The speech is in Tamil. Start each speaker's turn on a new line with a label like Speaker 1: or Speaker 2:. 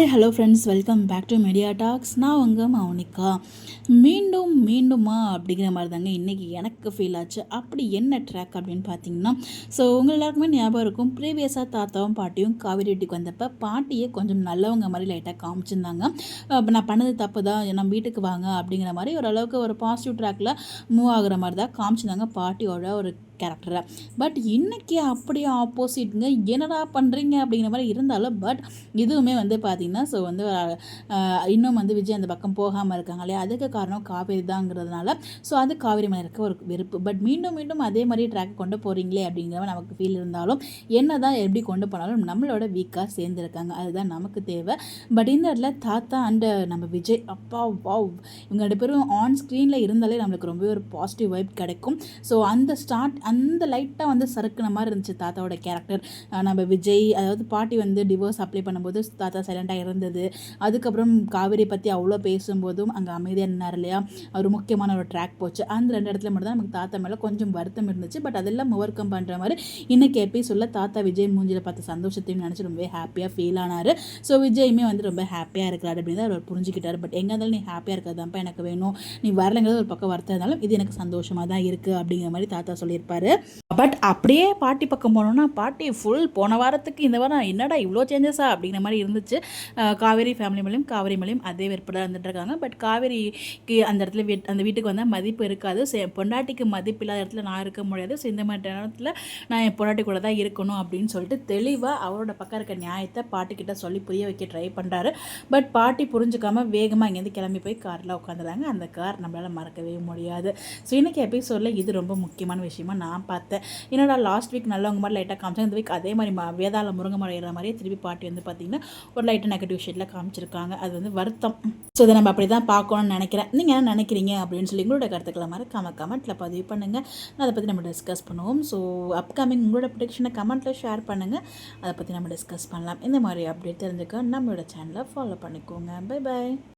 Speaker 1: Hi hello friends, welcome back to Media Talks. நான் உங்கள் மௌனிகா. மீண்டுமா அப்படிங்கிற மாதிரி தாங்க இன்றைக்கி எனக்கு ஃபீல் ஆச்சு. அப்படி என்ன ட்ராக் அப்படின்னு பார்த்தீங்கன்னா, ஸோ உங்கள் எல்லாருக்குமே ஞாபகம் இருக்கும், ப்ரீவியஸாக தாத்தாவும் பாட்டியும் காவேரி வீட்டுக்கு வந்தப்போ பாட்டியை கொஞ்சம் நல்லவங்க மாதிரி லைட்டாக காமிச்சிருந்தாங்க. நான் பண்ணது தப்பு தான், நம்ம வீட்டுக்கு வாங்க அப்படிங்கிற மாதிரி ஓரளவுக்கு ஒரு பாசிட்டிவ் ட்ராக்கில் மூவ் ஆகுற மாதிரி தான் காமிச்சிருந்தாங்க பாட்டியோட ஒரு கேரக்டரை. பட் இன்றைக்கி அப்படியே ஆப்போசிட்ங்க, என்னடா பண்ணுறீங்க அப்படிங்கிற மாதிரி இருந்தாலும் பட் இதுவுமே வந்து பார்த்திங்கன்னா ஸோ வந்து இன்னும் வந்து விஜய் அந்த பக்கம் போகாமல் இருக்காங்க இல்லையா, அதுக்கு காரணம் காவேரி தாங்கிறதுனால ஸோ அது காவேரி மேலே இருக்க ஒரு வெறுப்பு. பட் மீண்டும் அதே மாதிரி ட்ராக் கொண்டு போகிறீங்களே அப்படிங்கிற நமக்கு ஃபீல் இருந்தாலும் என்ன தான் எப்படி கொண்டு போனாலும் நம்மளோட வீக்காக சேர்ந்துருக்காங்க, அதுதான் நமக்கு தேவை. பட் இந்த இடத்துல தாத்தா அண்டு நம்ம விஜய், அப்பா வாவ், இவங்க ரெண்டு பேரும் ஆன் ஸ்க்ரீனில் இருந்தாலே நம்மளுக்கு ரொம்பவே ஒரு பாசிட்டிவ் வைப் கிடைக்கும். ஸோ அந்த லைட்டாக வந்து சறுக்குன மாதிரி இருந்துச்சு தாத்தாவோட கேரக்டர். நம்ம விஜய், அதாவது பாட்டி வந்து டிவோர்ஸ் அப்ளை பண்ணும்போது தாத்தா சைலண்டாக இருந்தது, அதுக்கப்புறம் காவேரி பற்றி அவ்வளோ பேசும்போதும் அங்கே அமைதியாக நின்னார் இல்லையா, ஒரு முக்கியமான ஒரு ட்ராக் போச்சு. அந்த 2 இடத்துல மட்டும் தான் நமக்கு தாத்தா மேலே கொஞ்சம் வருத்தம் இருந்துச்சு. பட் அதெல்லாம் ஓவர் கம் பண்ணுற மாதிரி இன்றைக்கி எபிசோடில் தாத்தா விஜய் மூஞ்சியில் பார்த்த சந்தோஷத்தையும் நினச்சி ரொம்பவே ஹாப்பியாக ஃபீல் ஆனார். ஸோ விஜயுமே வந்து ரொம்ப ஹாப்பியாக இருக்கிறாரு அப்படின்னு தான் அவர் புரிஞ்சுக்கிட்டார். பட் எங்கே இருந்தாலும் நீ ஹாப்பியாக இருக்கிறதாப்பா எனக்கு வேணும், நீ வரலைங்கிறது ஒரு பக்கம் வருத்தம் இருந்தாலும் இது எனக்கு சந்தோஷமாக தான் இருக்குது அப்படிங்கிற மாதிரி தாத்தா சொல்லியிருப்பார். பட் அப்படியே பாட்டி பக்கம் போனோன்னா, பாட்டி ஃபுல் போன வாரத்துக்கு இந்த வாரம் என்னடா இவ்வளோ சேஞ்சஸா அப்படிங்கிற மாதிரி இருந்துச்சு. காவேரி ஃபேமிலி மேலேயும் காவேரி மேலேயும் அதே வெறுப்பு தான் இருந்துட்டுருக்காங்க. பட் காவேரிக்கு அந்த இடத்துல அந்த வீட்டுக்கு வந்தால் மதிப்பு இருக்காது. பொண்டாட்டிக்கு மதிப்பு இல்லாத இடத்துல நான் இருக்க முடியாது. ஸோ இந்த மாதிரி நேரத்தில் நான் என் பொண்டாட்டி கூட தான் இருக்கணும் அப்படின்னு சொல்லிட்டு தெளிவாக அவரோட பக்கம் இருக்க நியாயத்தை பாட்டிக்கிட்ட சொல்லி புரிய வைக்க ட்ரை பண்ணுறாரு. பட் பாட்டி புரிஞ்சுக்காமல் வேகமாக இங்கேருந்து கிளம்பி போய் காரில் உட்காந்துறாங்க. அந்த கார் நம்மளால் மறக்கவே முடியாது. ஸோ இன்றைக்கி எபிசோடில் இது ரொம்ப முக்கியமான விஷயமா நான் பார்த்தேன். என்னடா லாஸ்ட் வீக் நல்லவங்க மாதிரி லைட்டாக காமிச்சாங்க, இந்த வீக் அதே மாதிரி வேதாள முருங்கை மரம் ஏற மாதிரியே திருப்பி பாட்டி வந்து பார்த்திங்கன்னா ஒரு லைட்டாக நெகட்டிவ் ஷேட்டில் காமிச்சிருக்காங்க. அது வந்து வருத்தம். ஸோ இதை நம்ம அப்படி தான் பார்க்கணும்னு நினைக்கிறேன். நீங்கள் என்ன நினைக்கிறீங்க அப்படின்னு சொல்லி உங்களோட கருத்துக்களை மாதிரி கமெண்ட்டில் பதிவு பண்ணுங்கள். அதை பற்றி நம்ம டிஸ்கஸ் பண்ணுவோம். ஸோ அப்கமிங் உங்களோட ப்ரெடிக்ஷனை கமெண்ட்டில் ஷேர் பண்ணுங்கள். அதை பற்றி நம்ம டிஸ்கஸ் பண்ணலாம். இந்த மாதிரி அப்டேட் தெரிஞ்சுக்க நம்மளோட சேனலை ஃபாலோ பண்ணிக்கோங்க. Bye bye.